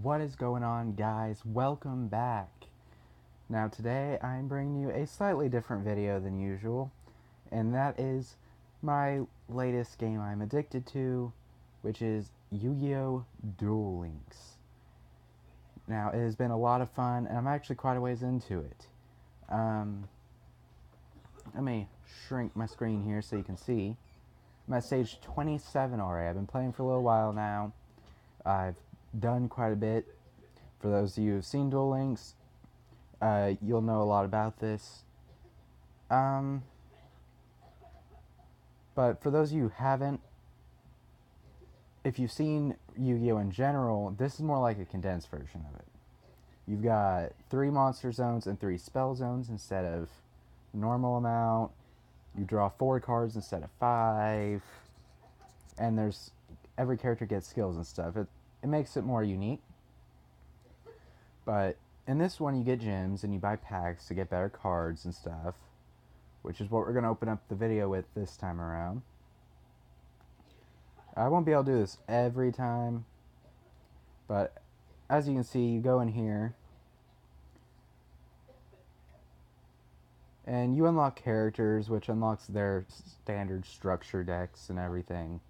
What is going on, guys? Welcome back. Now today I'm bringing you a slightly different video than usual, and that is my latest game I'm addicted to, which is Yu-Gi-Oh! Duel Links. Now it has been a lot of fun, and I'm actually quite a ways into it. Um, Let me shrink my screen here so you can see. I'm at stage 27 already. I've been playing for a little while now. I've done quite a bit. For those of you who've seen Duel Links, you'll know a lot about this. Um, but for those of you who haven't, if you've seen Yu-Gi-Oh! In general, this is more like a condensed version of it. You've got 3 monster zones and 3 spell zones instead of the normal amount. You draw 4 cards instead of 5. And there's every character gets skills and stuff. It makes it more unique. But in this one, you get gems and you buy packs to get better cards and stuff, which is what we're going to open up the video with this time around. I won't be able to do this every time, but as you can see, you go in here and you unlock characters, which unlocks their standard structure decks and everything.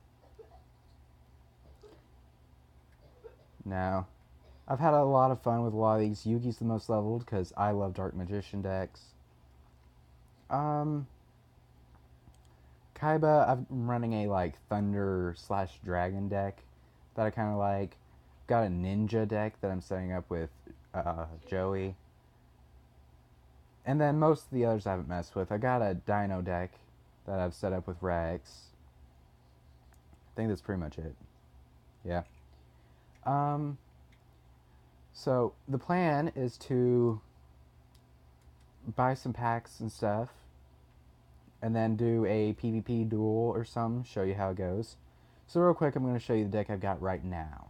Now, I've had a lot of fun with a lot of these. Yugi's the most leveled because I love Dark Magician decks. Kaiba, I'm running a like Thunder / Dragon deck that I kind of like. Got a Ninja deck that I'm setting up with Joey. And then most of the others I haven't messed with. I got a Dino deck that I've set up with Rex. I think that's pretty much it. Yeah. So the plan is to buy some packs and stuff, and then do a PvP duel or something, show you how it goes. So real quick, I'm going to show you the deck I've got right now.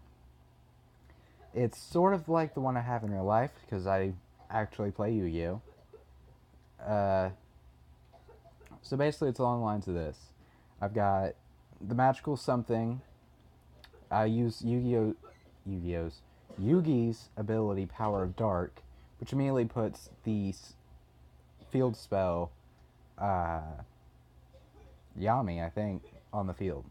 It's sort of like the one I have in real life, because I actually play Yu-Gi-Oh! So basically it's along the lines of this. I've got the magical something. I use Yugi's ability, Power of Dark, which immediately puts the field spell, Yami, I think, on the field,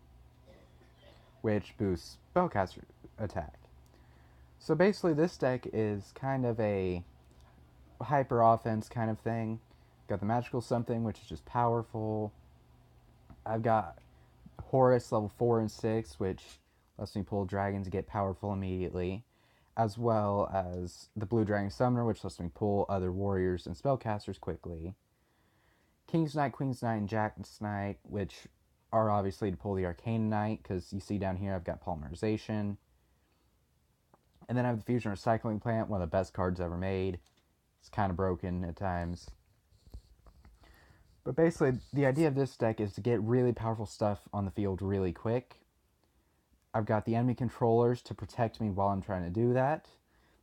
which boosts spellcaster attack. So basically this deck is kind of a hyper offense kind of thing. Got the magical something, which is just powerful. I've got Horus level 4 and 6, which lets me pull dragons to get powerful immediately, as well as the Blue Dragon Summoner, which lets me pull other warriors and spellcasters quickly. King's Knight, Queen's Knight, and Jack's Knight, which are obviously to pull the Arcane Knight, because you see down here I've got Polymerization. And then I have the Fusion Recycling Plant, one of the best cards ever made. It's kind of broken at times. But basically, the idea of this deck is to get really powerful stuff on the field really quick. I've got the enemy controllers to protect me while I'm trying to do that.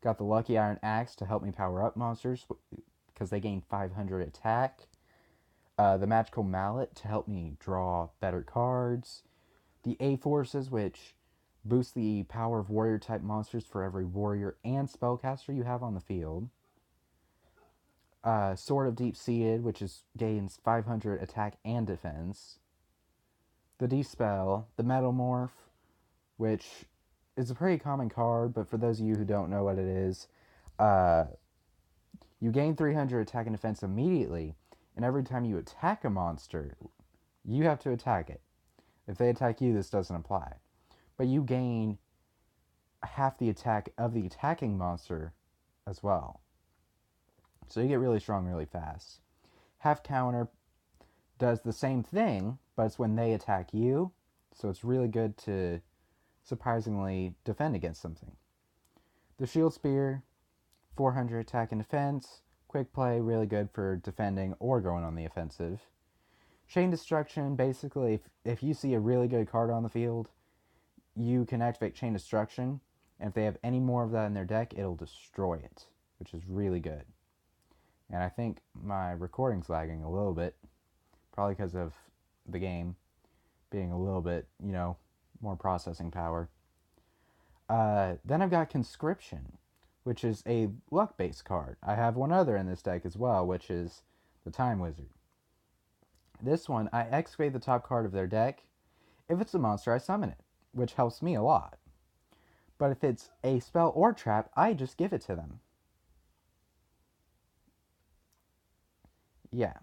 Got the Lucky Iron Axe to help me power up monsters, because they gain 500 attack. The Magical Mallet to help me draw better cards. The A-Forces, which boost the power of warrior type monsters for every warrior and spellcaster you have on the field. Sword of Deep Seated, which gains 500 attack and defense. The Dispel, the Metamorph, which is a pretty common card, but for those of you who don't know what it is, you gain 300 attack and defense immediately, and every time you attack a monster, you have to attack it. If they attack you, this doesn't apply. But you gain half the attack of the attacking monster as well. So you get really strong really fast. Half counter does the same thing, but it's when they attack you. So it's really good to surprisingly defend against something. The Shield Spear, 400 attack and defense. Quick play, really good for defending or going on the offensive. Chain Destruction, basically, if you see a really good card on the field, you can activate Chain Destruction, and if they have any more of that in their deck, it'll destroy it, which is really good. And I think my recording's lagging a little bit, probably because of the game being a little bit, more processing power. Then I've got Conscription, which is a luck-based card. I have one other in this deck as well, which is the Time Wizard. This one, I excavate the top card of their deck. If it's a monster, I summon it, which helps me a lot. But if it's a spell or trap, I just give it to them. Yeah.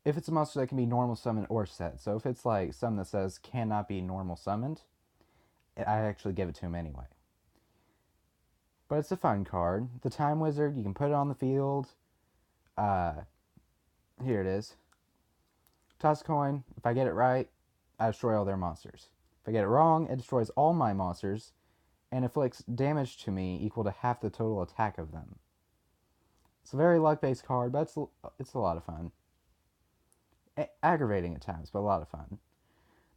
If it's a monster that can be normal summoned or set. So if it's like something that says cannot be normal summoned, I actually give it to him anyway. But it's a fun card. The Time Wizard, you can put it on the field. Here it is. Toss a coin. If I get it right, I destroy all their monsters. If I get it wrong, it destroys all my monsters and inflicts damage to me equal to half the total attack of them. It's a very luck-based card, but it's a lot of fun. Aggravating at times, but a lot of fun.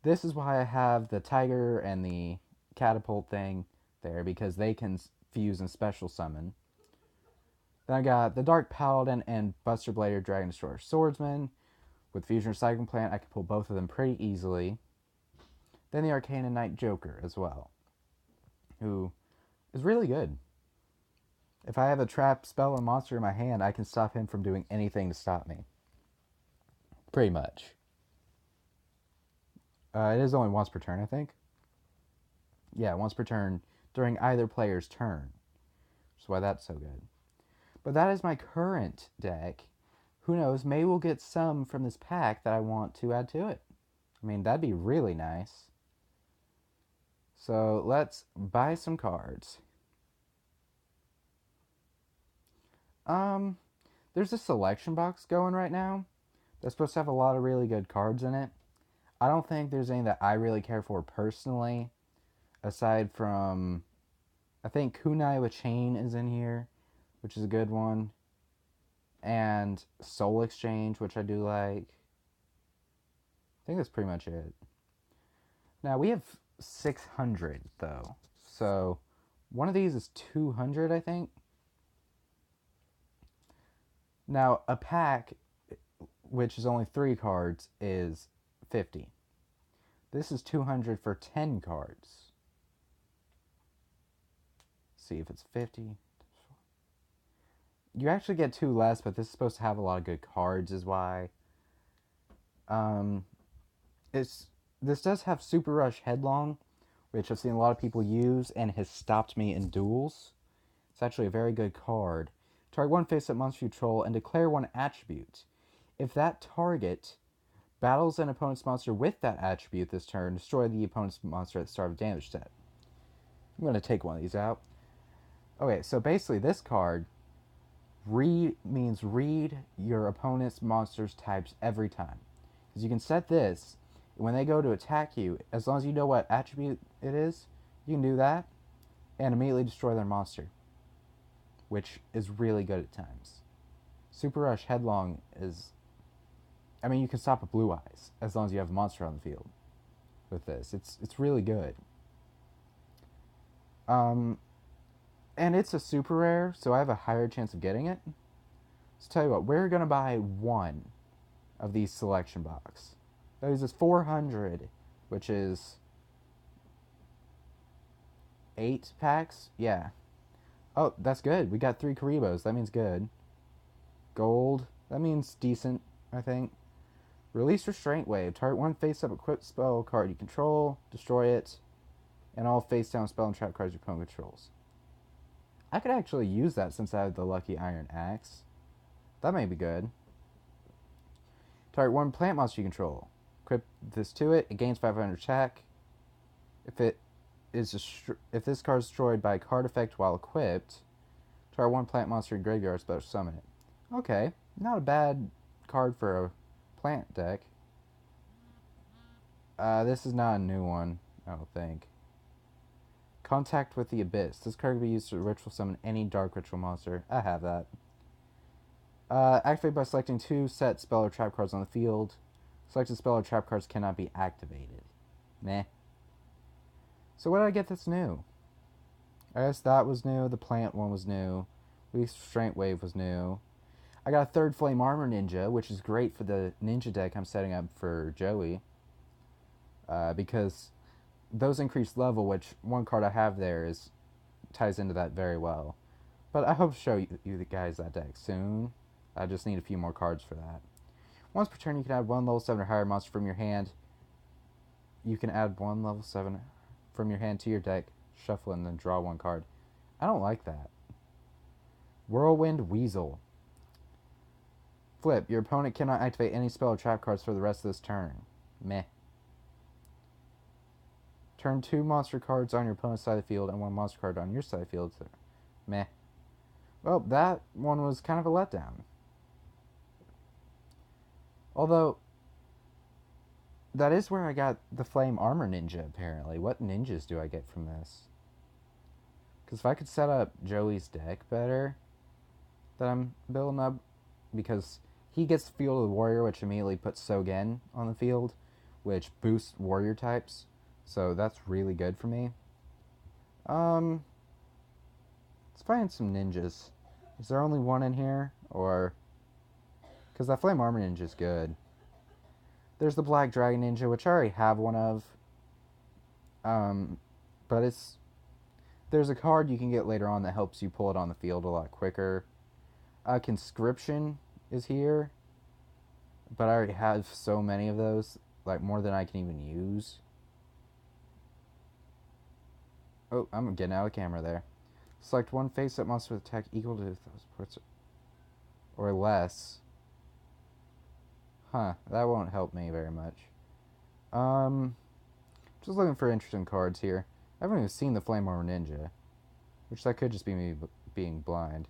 This is why I have the Tiger and the Catapult thing there, because they can fuse and special summon. Then I got the Dark Paladin and Buster Blader Dragon Destroyer Swordsman. With Fusion Recycling Plant, I can pull both of them pretty easily. Then the Arcana Knight Joker as well, who is really good. If I have a trap, spell, and monster in my hand, I can stop him from doing anything to stop me. Pretty much. It is only once per turn, I think. Yeah, once per turn during either player's turn. That's why that's so good. But that is my current deck. Who knows, maybe we'll get some from this pack that I want to add to it. I mean, that'd be really nice. So let's buy some cards. There's a selection box going right now. That's supposed to have a lot of really good cards in it. I don't think there's any that I really care for personally. Aside from, I think Kunai with Chain is in here, which is a good one. And Soul Exchange, which I do like. I think that's pretty much it. Now, we have 600, though. So, one of these is 200, I think. Now, a pack, which is only 3 cards, is 50. This is 200 for 10 cards. Let's see if it's 50. You actually get 2 less, but this is supposed to have a lot of good cards, is why. This does have Super Rush Headlong, which I've seen a lot of people use and has stopped me in duels. It's actually a very good card. Target one face-up monster you control and declare one attribute. If that target battles an opponent's monster with that attribute this turn, destroy the opponent's monster at the start of the damage step. I'm going to take one of these out. Okay, so basically this card means read your opponent's monster's types every time. Because you can set this, when they go to attack you, as long as you know what attribute it is, you can do that and immediately destroy their monster, which is really good at times. Super Rush Headlong is, I mean, you can stop a Blue Eyes as long as you have a monster on the field with this. It's really good. And it's a super rare, so I have a higher chance of getting it. So tell you what, we're going to buy one of these selection box. That is 400, which is 8 packs? Yeah. Oh, that's good. We got 3 Karibos. That means good. Gold. That means decent, I think. Release Restraint Wave. Target one face-up equipped spell card you control. Destroy it. And all face-down spell and trap cards your opponent controls. I could actually use that since I have the Lucky Iron Axe. That may be good. Target one plant monster you control. Equip this to it. It gains 500 attack. If this card is destroyed by a card effect while equipped, target one plant monster in graveyard special summon it. Okay, not a bad card for a plant deck. This is not a new one, I don't think. Contact with the Abyss. This card can be used to ritual summon any dark ritual monster. I have that. Activate by selecting 2 set spell or trap cards on the field. Selected spell or trap cards cannot be activated. Meh. So what did I get that's new? I guess that was new. The plant one was new. Release Restraint Wave was new. I got a 3rd Flame Armor Ninja, which is great for the ninja deck I'm setting up for Joey. Because those increase level, which one card I have there is ties into that very well. But I hope to show you guys that deck soon. I just need a few more cards for that. Once per turn, you can add one level 7 or higher monster from your hand. You can add one level 7 from your hand to your deck, shuffle, and then draw one card. I don't like that. Whirlwind Weasel. Flip. Your opponent cannot activate any spell or trap cards for the rest of this turn. Meh. Turn 2 monster cards on your opponent's side of the field and 1 monster card on your side of the field. Meh. Well, that one was kind of a letdown. Although, that is where I got the Flame Armor Ninja, apparently. What ninjas do I get from this? Because if I could set up Joey's deck better that I'm building up, because he gets the Field of the Warrior, which immediately puts Sogen on the field, which boosts warrior types. So that's really good for me. Let's find some ninjas. Is there only one in here? Or... because that Flame Armor Ninja is good. There's the Black Dragon Ninja, which I already have one of. But it's... there's a card you can get later on that helps you pull it on the field a lot quicker. Conscription is here. But I already have so many of those. Like, more than I can even use. Oh, I'm getting out of the camera there. Select one face-up monster with attack equal to those parts or less. Huh, that won't help me very much. Just looking for interesting cards here. I haven't even seen the Flame Armor Ninja, which that could just be me being blind.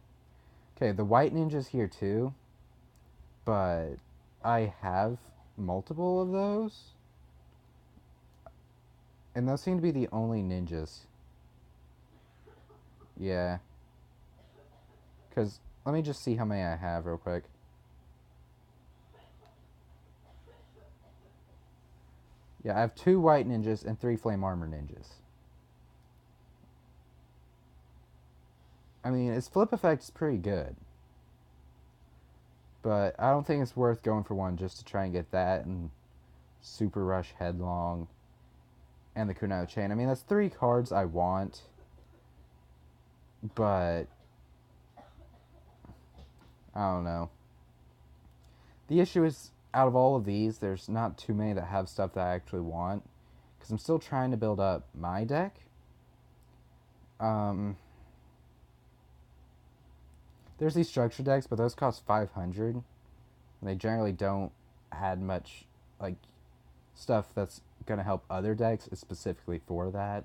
Okay, the White Ninja's here too, but I have multiple of those, and those seem to be the only ninjas. Yeah. Because, let me just see how many I have real quick. Yeah, I have 2 white ninjas and 3 flame armor ninjas. I mean, its flip effect is pretty good. But I don't think it's worth going for one just to try and get that and Super Rush Headlong and the Kunai Chain. I mean, that's 3 cards I want. But I don't know. The issue is, out of all of these, there's not too many that have stuff that I actually want. Because I'm still trying to build up my deck. There's these structure decks, but those cost 500. And they generally don't add much, like, stuff that's going to help other decks specifically for that.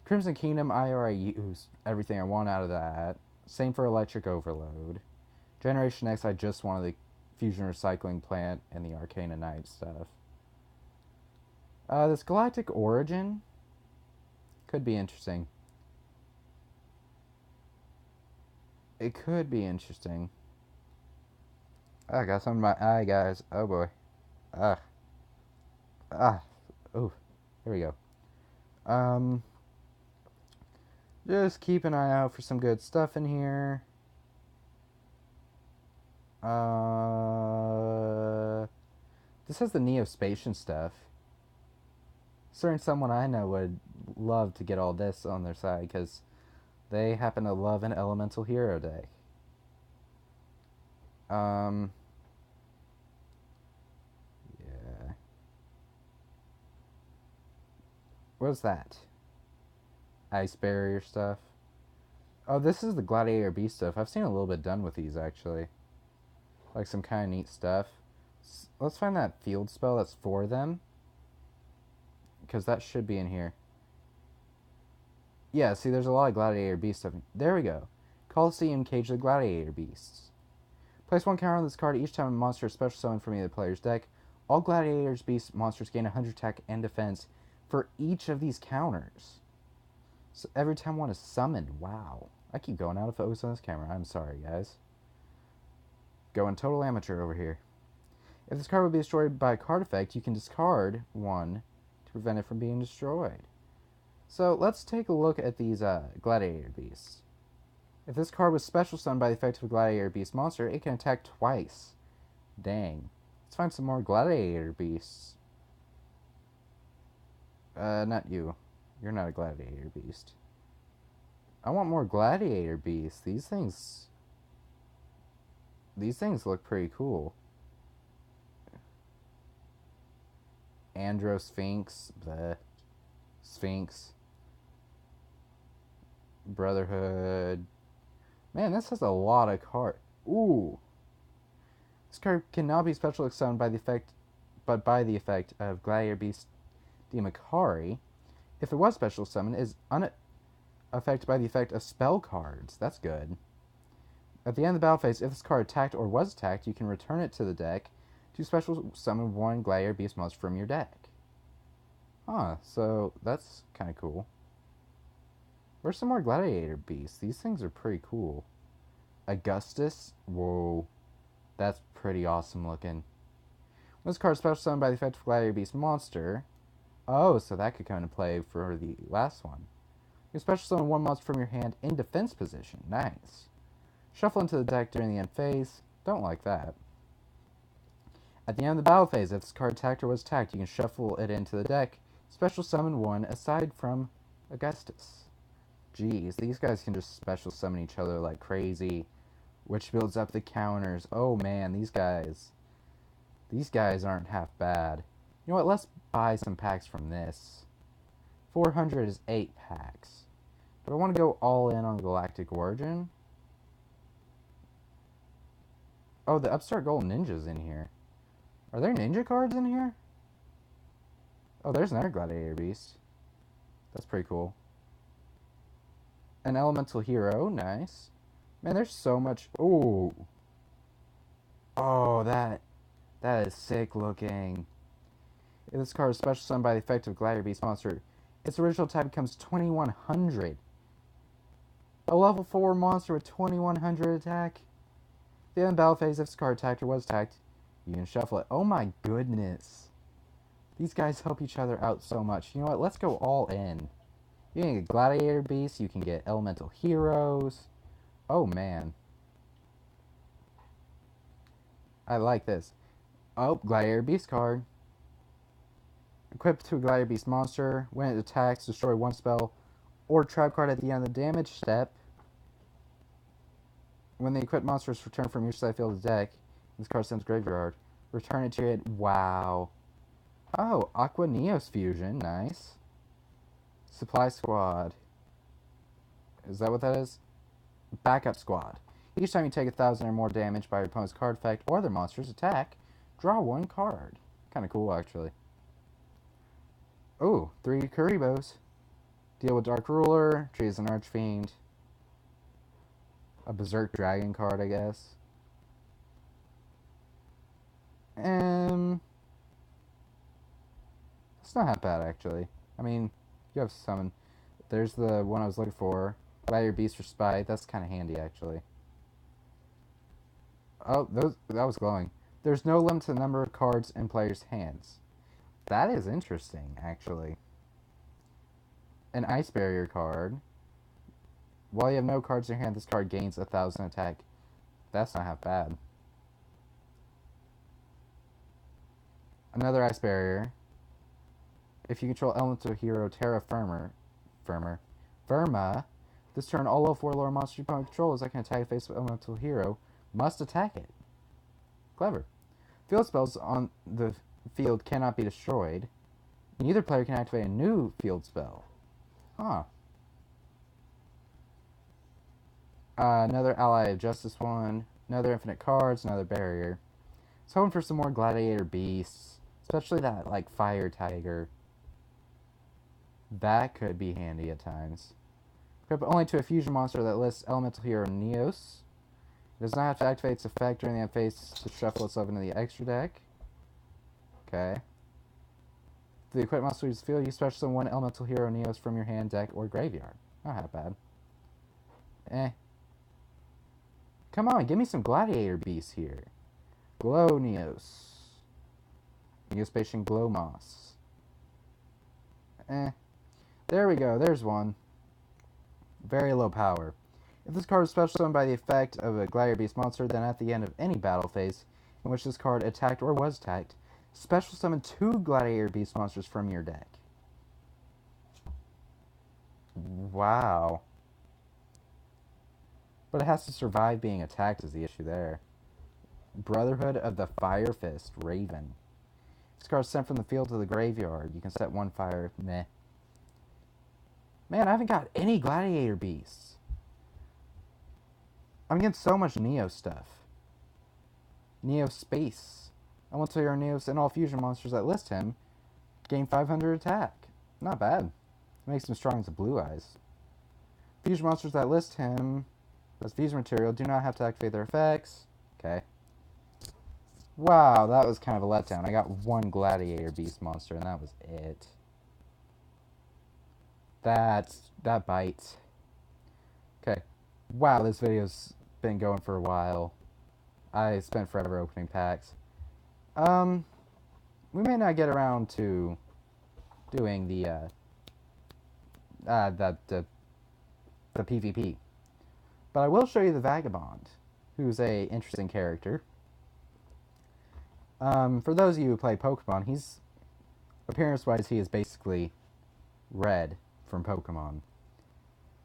Crimson Kingdom, I already used everything I want out of that. Same for Electric Overload. Generation X, I just wanted the Fusion Recycling Plant and the Arcana Knight stuff. This Galactic Origin could be interesting. It could be interesting. I got some in my eye, guys. Oh boy. Oh, there we go. Just keep an eye out for some good stuff in here. This has the Neospatian stuff. Certain someone I know would love to get all this on their side because they happen to love an Elemental Hero deck. Yeah. What's that? Ice Barrier stuff. Oh, this is the Gladiator Beast stuff. I've seen a little bit done with these, actually. Like some kind of neat stuff. Let's find that field spell that's for them. Because that should be in here. Yeah, see, there's a lot of Gladiator Beast stuff. There we go. Colosseum Cage the Gladiator Beasts. Place 1 counter on this card each time a monster is special summoned from either player's deck. All Gladiator's Beast monsters gain 100 attack and defense for each of these counters. So every time one is summoned. Wow. I keep going out of focus on this camera. I'm sorry, guys. Going total amateur over here. If this card would be destroyed by a card effect, you can discard 1 to prevent it from being destroyed. So let's take a look at these Gladiator Beasts. If this card was special summoned by the effect of a Gladiator Beast monster, it can attack twice. Dang. Let's find some more Gladiator Beasts. Not you. You're not a gladiator beast. I want more gladiator beasts. These things look pretty cool. Andro Sphinx, the Sphinx, Brotherhood. Man, this has a lot of cards. Ooh. This card cannot be special summoned by the effect, but by the effect of Gladiator Beast Demakari. If it was special summoned, it is unaffected by the effect of spell cards. That's good. At the end of the battle phase, if this card attacked or was attacked, you can return it to the deck to special summon one Gladiator Beast monster from your deck. Huh, so that's kind of cool. Where's some more Gladiator Beasts? These things are pretty cool. Augustus? Whoa. That's pretty awesome looking. When this card is special summoned by the effect of Gladiator Beast monster. Oh, so that could come into play for the last one. You special summon one monster from your hand in defense position. Nice. Shuffle into the deck during the end phase. Don't like that. At the end of the battle phase, if this card attacked or was attacked, you can shuffle it into the deck. Special summon one aside from Augustus. Jeez, these guys can just special summon each other like crazy, which builds up the counters. Oh man, these guys aren't half bad. You know what, let's buy some packs from this. 400 is 8 packs. But I want to go all in on Galactic Origin. Oh, the Upstart Gold Ninja's in here. Are there ninja cards in here? Oh, there's another Gladiator Beast. That's pretty cool. An Elemental Hero, nice. Man, there's so much. Ooh. Oh, that is sick looking. If this card is special summoned by the effect of Gladiator Beast monster, its original type becomes 2100. A level 4 monster with 2100 attack. At the end of the battle phase, if this card attacked or was attacked, you can shuffle it. Oh my goodness. These guys help each other out so much. You know what? Let's go all in. You can get Gladiator Beasts. You can get Elemental Heroes. Oh, man. I like this. Oh, Gladiator Beast card. Equipped to a Gladiator Beast monster. When it attacks, destroy one spell or trap card at the end of the damage step. When the equipped monster is returned from your side field to the deck, this card sends graveyard. Return it to it. Wow. Oh, Aqua Neos Fusion. Nice. Supply Squad. Is that what that is? Backup Squad. Each time you take 1,000 or more damage by your opponent's card effect or their monster's attack, draw one card. Kind of cool, actually. Oh, 3 Kuribos. Deal with Dark Ruler. Treat as an Archfiend. A Berserk Dragon card, I guess. It's not that bad, actually. I mean, you have summon. There's the one I was looking for. Gladiator Beast for Spite. That's kind of handy, actually. Oh, that was glowing. There's no limit to the number of cards in players' hands. That is interesting, actually. An Ice Barrier card. While you have no cards in your hand, this card gains 1,000 attack. That's not half bad. Another Ice Barrier. If you control Elemental Hero Terra Firma, this turn all level 4 lower monsters your opponent controls that can attack a face of Elemental Hero must attack it. Clever. Field spells on the field cannot be destroyed. Neither player can activate a new field spell. Huh. Another Ally of Justice one. Another Infinite Cards. Another Barrier. So hoping for some more Gladiator Beasts. Especially that, like, Fire Tiger. That could be handy at times. Equip only to a fusion monster that lists Elemental Hero Neos. It does not have to activate its effect during the end phase to shuffle itself into the extra deck. Okay. The equipped monster uses field, you special summon one Elemental Hero Neos from your hand, deck, or graveyard. Not that bad. Eh. Come on, give me some Gladiator Beasts here. Glow Neos. Neospatian Glow Moss. Eh. There we go, there's one. Very low power. If this card is special summoned by the effect of a Gladiator Beast monster, then at the end of any battle phase in which this card attacked or was attacked, special summon 2 Gladiator Beast monsters from your deck. Wow. But it has to survive being attacked is the issue there. Brotherhood of the Fire Fist, Raven. This card's sent from the field to the graveyard. You can set one fire. Meh. Man, I haven't got any gladiator beasts. I'm getting so much Neo stuff. Neo Space. I want to your Neos and all fusion monsters that list him gain 500 attack. Not bad. Makes him strong as a Blue Eyes. Fusion monsters that list him as fusion material do not have to activate their effects. Okay. Wow, that was kind of a letdown. I got one gladiator beast monster and that was it. That bites. Okay. Wow, this video's been going for a while. I spent forever opening packs. We may not get around to doing the PvP. But I will show you the Vagabond, who's a interesting character. For those of you who play Pokemon, appearance-wise, he is basically Red from Pokemon.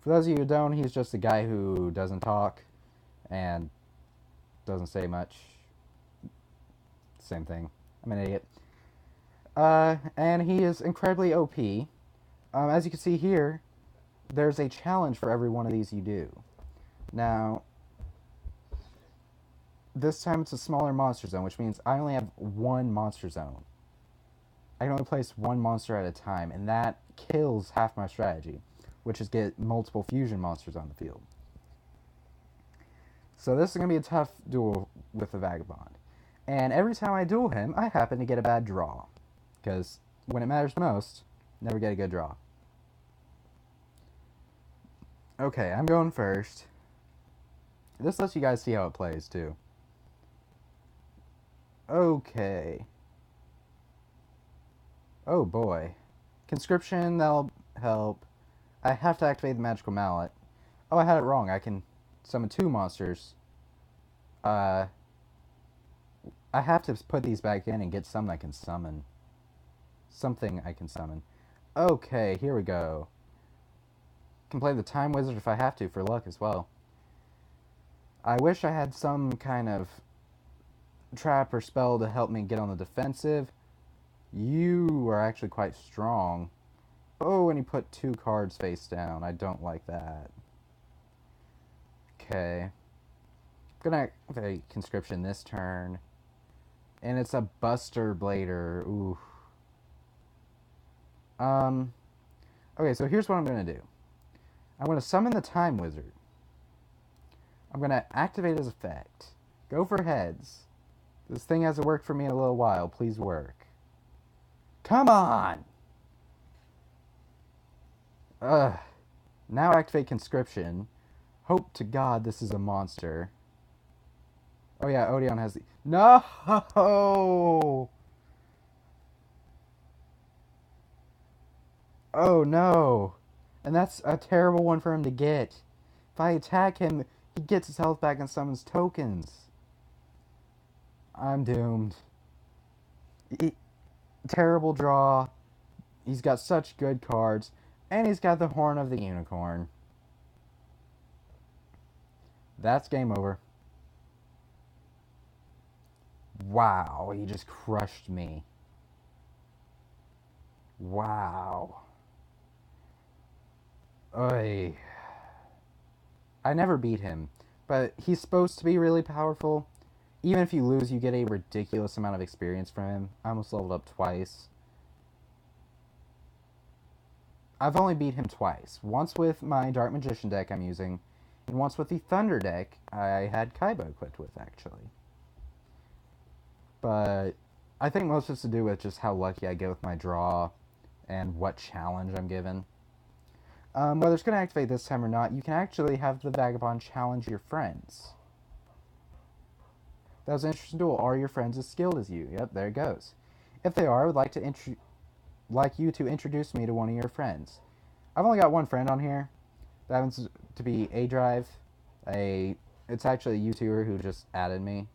For those of you who don't, he's just a guy who doesn't talk and doesn't say much. Same thing. I'm an idiot. And he is incredibly OP. As you can see here, there's a challenge for every one of these you do. Now, this time it's a smaller monster zone, which means I only have one monster zone. I can only place one monster at a time, and that kills half my strategy, which is get multiple fusion monsters on the field. So this is going to be a tough duel with the Vagabond. And every time I duel him, I happen to get a bad draw. Because when it matters most, never get a good draw. Okay, I'm going first. This lets you guys see how it plays, too. Okay. Oh boy. Conscription, that'll help. I have to activate the Magical Mallet. Oh, I had it wrong. I can summon two monsters. I have to put these back in and get something I can summon. Something I can summon. Okay, here we go. Can play the Time Wizard if I have to for luck as well. I wish I had some kind of trap or spell to help me get on the defensive. You are actually quite strong. Oh, and he put two cards face down. I don't like that. Okay. Gonna activate Conscription this turn. And it's a Buster Blader. Ooh. Okay, so here's what I'm gonna do. I'm gonna summon the Time Wizard. I'm gonna activate his effect. Go for heads. This thing hasn't worked for me in a little while. Please work. Come on! Ugh. Now activate Conscription. Hope to God this is a monster. Oh yeah, Odeon has the... No! Oh no! And that's a terrible one for him to get. If I attack him, he gets his health back and summons tokens. I'm doomed. Terrible draw. He's got such good cards. And he's got the Horn of the Unicorn. That's game over. Wow, he just crushed me. Wow. Oy. I never beat him, but he's supposed to be really powerful. Even if you lose, you get a ridiculous amount of experience from him. I almost leveled up twice. I've only beat him twice. Once with my Dark Magician deck I'm using, and once with the Thunder deck I had Kaiba equipped with, actually. But I think most of it's to do with just how lucky I get with my draw and what challenge I'm given. Whether it's going to activate this time or not, you can actually have the Vagabond challenge your friends. That was an interesting duel. Are your friends as skilled as you? Yep, there it goes. If they are, I would like you to introduce me to one of your friends. I've only got one friend on here. That happens to be A Drive. It's actually a YouTuber who just added me.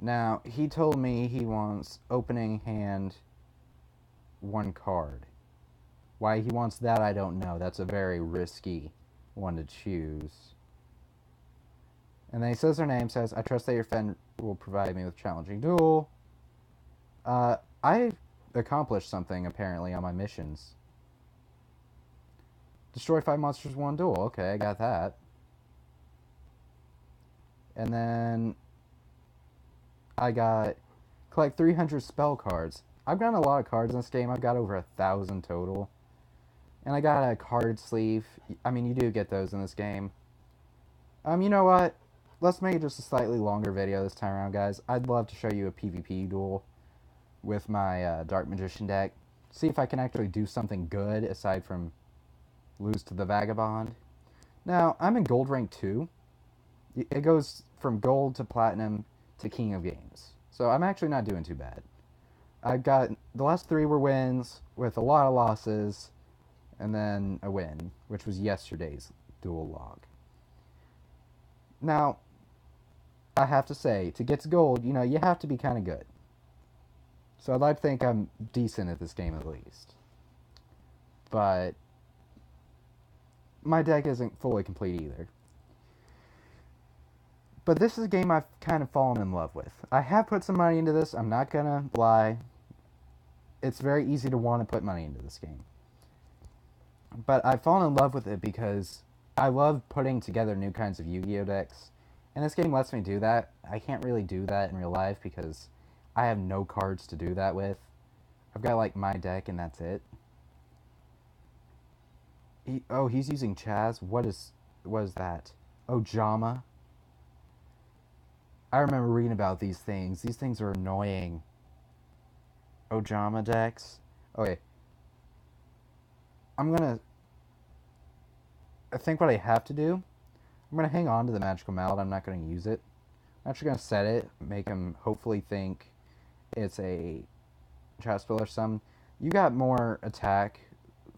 Now, he told me he wants opening hand one card. Why he wants that, I don't know. That's a very risky one to choose. And then he says her name, says, I trust that your friend will provide me with a challenging duel. I accomplished something, apparently, on my missions. Destroy 5 monsters, 1 duel. Okay, I got that. And then I got collect 300 spell cards. I've gotten a lot of cards in this game. I've got over 1,000 total. And I got a card sleeve. I mean, you do get those in this game. You know what? Let's make it just a slightly longer video this time around, guys. I'd love to show you a PvP duel with my Dark Magician deck. See if I can actually do something good aside from lose to the Vagabond. Now, I'm in Gold Rank 2. It goes from Gold to Platinum to King of Games. So I'm actually not doing too bad. I've got, the last 3 were wins with a lot of losses, and then a win, which was yesterday's duel log. Now, I have to say, to get to gold, you know, you have to be kind of good. So I'd like to think I'm decent at this game at least. But my deck isn't fully complete either. But this is a game I've kind of fallen in love with. I have put some money into this, I'm not gonna lie. It's very easy to want to put money into this game. But I've fallen in love with it because I love putting together new kinds of Yu-Gi-Oh decks. And this game lets me do that. I can't really do that in real life because I have no cards to do that with. I've got like my deck and that's it. He's using Chaz. What is that? Oh, Jama. I remember reading about these things. These things are annoying. Ojama decks. Okay. I think what I have to do, I'm going to hang on to the Magical Mallet. I'm not going to use it. I'm actually going to set it, make him hopefully think it's a Chat Spill or something. You got more attack,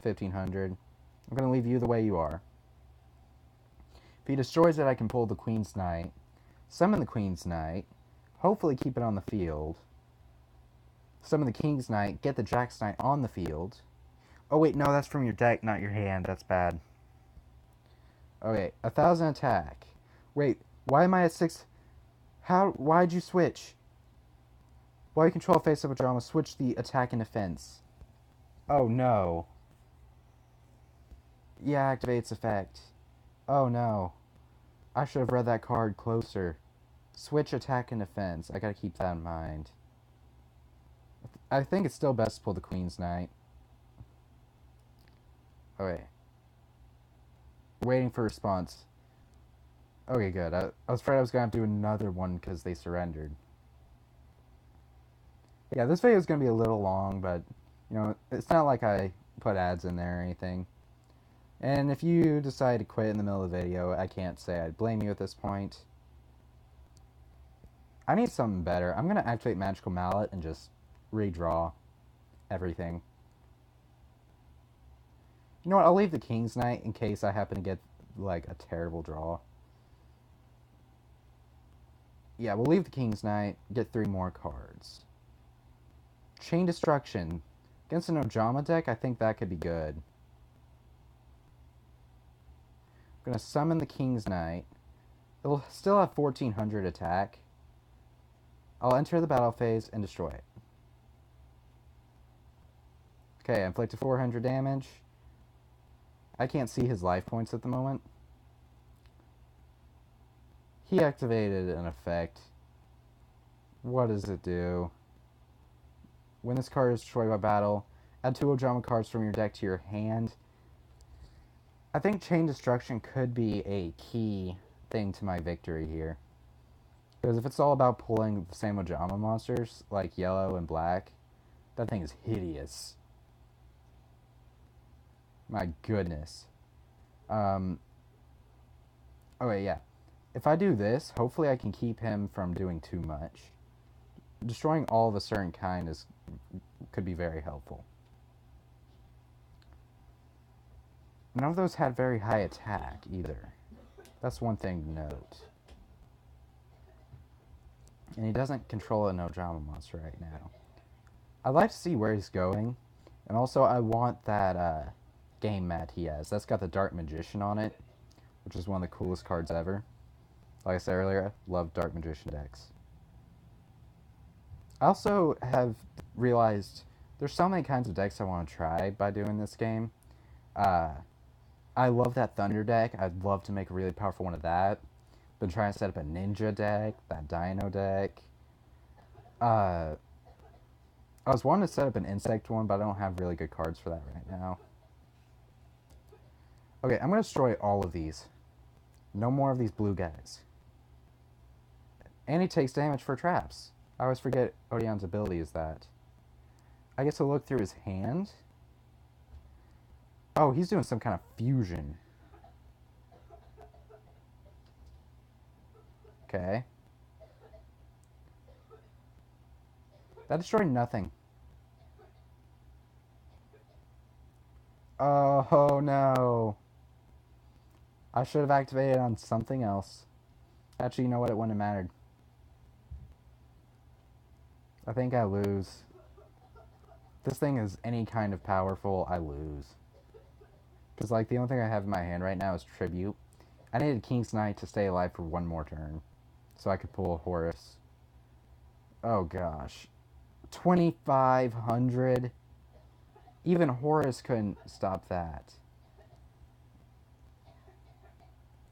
1500. I'm going to leave you the way you are. If he destroys it, I can pull the Queen's Knight, summon the Queen's Knight, hopefully keep it on the field, summon the King's Knight, get the Jack's Knight on the field. Oh wait, no, that's from your deck, not your hand. That's bad. Okay, 1,000 attack. Wait, why am I at 6? Why'd you switch? While you control face-up with drama, switch the attack and defense. Oh no. Yeah, activates effect. Oh no. I should have read that card closer. Switch attack and defense. I gotta keep that in mind. I think it's still best to pull the Queen's Knight. Okay. Waiting for response. Okay, good. I was afraid I was going to have to do another one because they surrendered. Yeah, this video is going to be a little long, but, you know, it's not like I put ads in there or anything. And if you decide to quit in the middle of the video, I can't say I'd blame you at this point. I need something better. I'm going to activate Magical Mallet and just redraw everything. You know what, I'll leave the King's Knight in case I happen to get, like, a terrible draw. Yeah, we'll leave the King's Knight, get 3 more cards. Chain Destruction. Against an Ojama deck, I think that could be good. I'm going to summon the King's Knight. It'll still have 1,400 attack. I'll enter the battle phase and destroy it. Okay, inflicted 400 damage. I can't see his life points at the moment. He activated an effect. What does it do? When this card is destroyed by battle, add 2 Ojama cards from your deck to your hand. I think Chain Destruction could be a key thing to my victory here. Because if it's all about pulling the same Ojama monsters, like yellow and black, that thing is hideous. My goodness. Okay, yeah. If I do this, hopefully I can keep him from doing too much. Destroying all of a certain kind could be very helpful. None of those had very high attack, either. That's one thing to note. And he doesn't control an Ojama monster right now. I'd like to see where he's going. And also, I want that game mat he has. That's got the Dark Magician on it, which is one of the coolest cards ever. Like I said earlier, I love Dark Magician decks. I also have realized there's so many kinds of decks I want to try by doing this game. Uh, I love that Thunder deck. I'd love to make a really powerful one of that. Been trying to set up a Ninja deck, that Dino deck. I was wanting to set up an Insect one, but I don't have really good cards for that right now. Okay, I'm going to destroy all of these. No more of these blue guys. And he takes damage for traps. I always forget Odion's ability is that. I get to look through his hand. Oh, he's doing some kind of fusion. Okay. That destroyed nothing. Oh no. I should have activated on something else. Actually, you know what? It wouldn't have mattered. I think I lose. If this thing is any kind of powerful, I lose. Because, like, the only thing I have in my hand right now is Tribute. I needed King's Knight to stay alive for one more turn. So I could pull a Horus. Oh, gosh. 2,500? Even Horus couldn't stop that.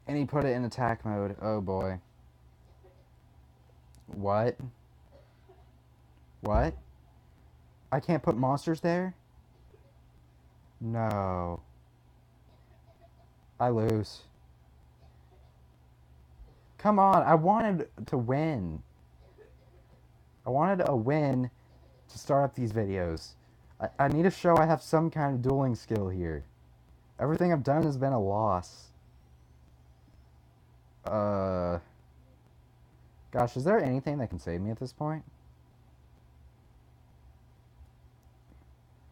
And he put it in attack mode. Oh, boy. What? What? I can't put monsters there? No. I lose. Come on, I wanted to win. I wanted a win to start up these videos. I need to show I have some kind of dueling skill here. Everything I've done has been a loss. Gosh, is there anything that can save me at this point?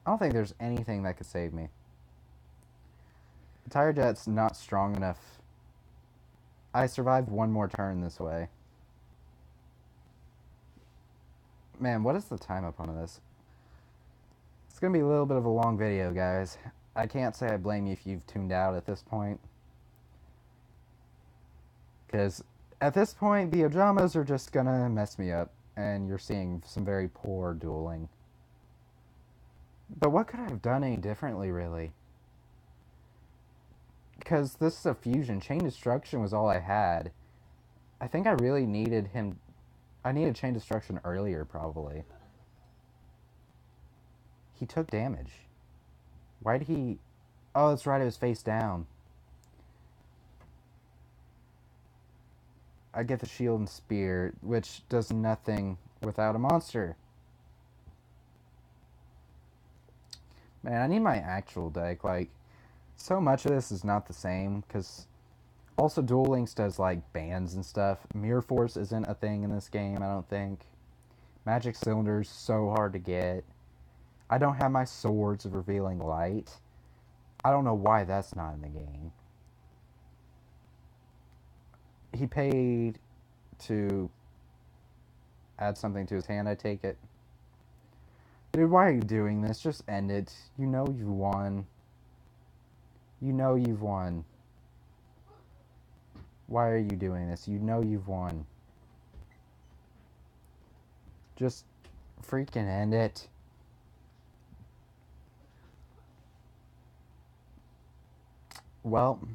I don't think there's anything that could save me. The Tire Jet's not strong enough. I survived one more turn this way. Man, what is the time up on this? It's going to be a little bit of a long video, guys. I can't say I blame you if you've tuned out at this point. Because at this point, the Ojamas are just going to mess me up. And you're seeing some very poor dueling. But what could I have done any differently, really? Because this is a fusion. Chain Destruction was all I had. I think I really needed him. I needed Chain Destruction earlier, probably. He took damage. Why did he... Oh, that's right, it was face down. I get the Shield and Spear, which does nothing without a monster. Man, I need my actual deck. Like, so much of this is not the same, because also Duel Links does, like, bans and stuff. Mirror Force isn't a thing in this game, I don't think. Magic Cylinder's so hard to get. I don't have my Swords of Revealing Light. I don't know why that's not in the game. He paid to add something to his hand, I take it. Dude, why are you doing this? Just end it. You know you won. You know you've won. Why are you doing this? You know you've won. Just freaking end it. Well,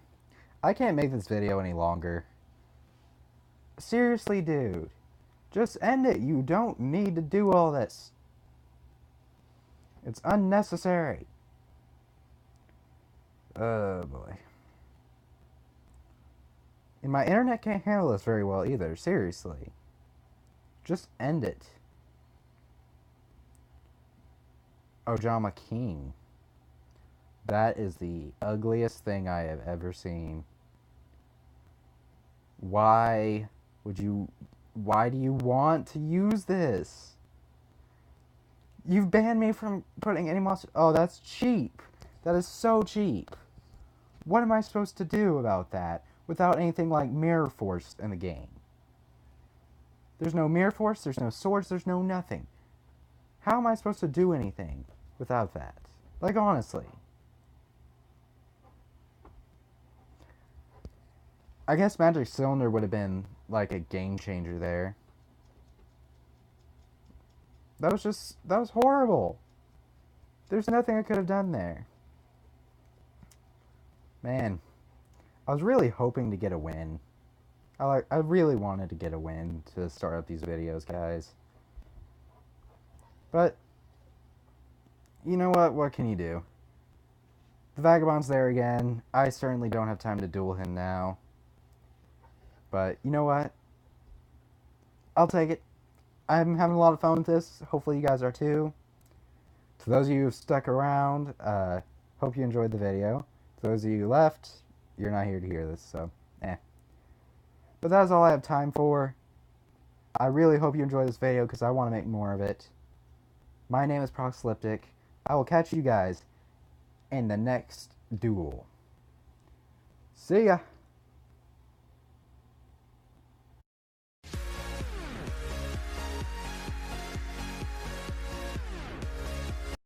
I can't make this video any longer. Seriously, dude. Just end it. You don't need to do all this. It's unnecessary. Oh, boy. And my internet can't handle this very well either. Seriously. Just end it. Ojama King. That is the ugliest thing I have ever seen. Why do you want to use this? You've banned me from putting any monster... Oh, that's cheap. That is so cheap. What am I supposed to do about that without anything like Mirror Force in the game? There's no Mirror Force, there's no swords, there's no nothing. How am I supposed to do anything without that? Like, honestly. I guess Magic Cylinder would have been, like, a game changer there. That was horrible. There's nothing I could have done there. Man, I was really hoping to get a win. I really wanted to get a win to start up these videos, guys. But, you know what? What can you do? The Vagabond's there again. I certainly don't have time to duel him now. But, you know what? I'll take it. I'm having a lot of fun with this. Hopefully you guys are too. To those of you who've stuck around, hope you enjoyed the video. To those of you who left, you're not here to hear this, so, eh. But that's all I have time for. I really hope you enjoy this video because I want to make more of it. My name is Proxyleptic. I will catch you guys in the next duel. See ya!